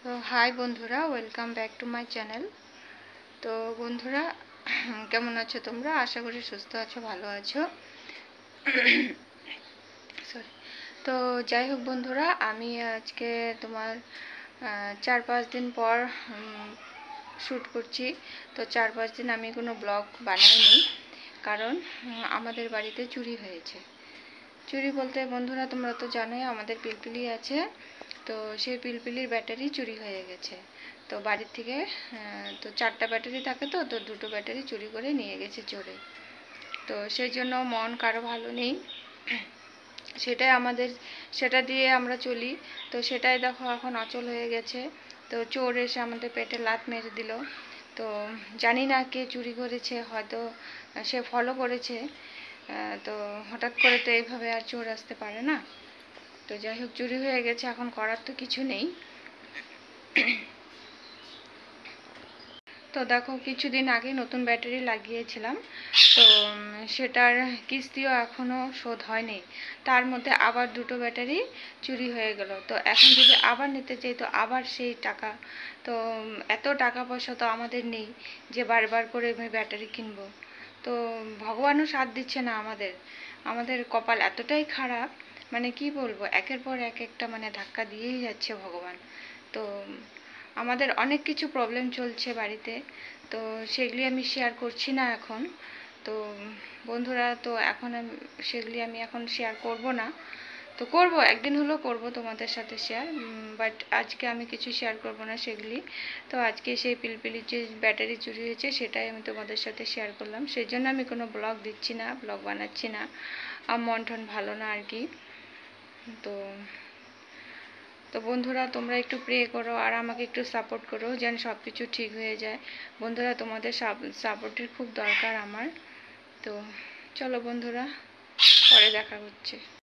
তো হাই বন্ধুরা, welcome back to my channel. তো বন্ধুরা, কেমন আছো তোমরা? আশা করি সুস্থ আছো, ভালো আছো। সরি। তো যাই হোক বন্ধুরা, আমি আজকে তোমার 4-5 দিন পর শ্যুট করছি। তো 4-5 দিন আমি কোনো ব্লগ বানাইনি, কারণ আমাদের বাড়িতে চুরি হয়েছে। চুরি বলতে বন্ধুরা, তোমরা তো জানোই আমাদের পিলপিলি আছে। তো সেই পিলপিলির ব্যাটারি চুরি হয়ে গেছে। তো বাড়ির থেকে তো 4টা ব্যাটারি থাকে, তো 2টো ব্যাটারি চুরি করে নিয়ে গেছে চোরে। তো সেই জন্য মন কারো ভালো নেই। সেটা দিয়ে আমরা চলি। তো সেটাই দেখো এখন অচল হয়ে গেছে। তো চোর এসে আমাদের পেটে লাথ মেরে দিল। তো জানি না কে চুরি করেছে, হয়তো সে ফলো করেছে। তো হঠাৎ করে তো এইভাবে আর চোর আসতে পারে না। তো যাই হোক, চুরি হয়ে গেছে, এখন করার তো কিছু নেই। তো দেখো, কিছুদিন আগে নতুন ব্যাটারি লাগিয়েছিলাম। তো সেটার কিস্তিও এখনও শোধ হয়নি। তার মধ্যে আবার 2টো ব্যাটারি চুরি হয়ে গেল। তো এখন যদি আবার নিতে চাই, তো আবার সেই টাকা। তো এত টাকা পয়সা তো আমাদের নেই যে বারবার করে আমি ব্যাটারি কিনবো। তো ভগবানও সাথ দিচ্ছে না আমাদের। আমাদের কপাল এতটাই খারাপ, মানে কি বলবো, একের পর একটা মানে ধাক্কা দিয়েই যাচ্ছে ভগবান। তো আমাদের অনেক কিছু প্রবলেম চলছে বাড়িতে। তো সেগুলি আমি শেয়ার করছি না এখন। তো বন্ধুরা, তো এখন সেগুলি আমি এখন শেয়ার করব না। তো করব, একদিন হলেও করব তোমাদের সাথে শেয়ার, বাট আজকে আমি কিছু শেয়ার করব না সেগুলি। তো আজকে সেই পিলপিলির যে ব্যাটারি চুরি হয়েছে সেটাই আমি তোমাদের সাথে শেয়ার করলাম। সেই জন্য আমি কোনো ব্লগ দিচ্ছি না, ব্লগ বানাচ্ছি না। আমার মন টন ভালো না আর কি। তো তো বন্ধুরা, তোমরা একটু প্রে করো আর আমাকে একটু সাপোর্ট করো, যেন সব কিছু ঠিক হয়ে যায়। বন্ধুরা, তোমাদের সাপোর্টের খুব দরকার আমার। তো চলো বন্ধুরা, পরে দেখা হচ্ছে।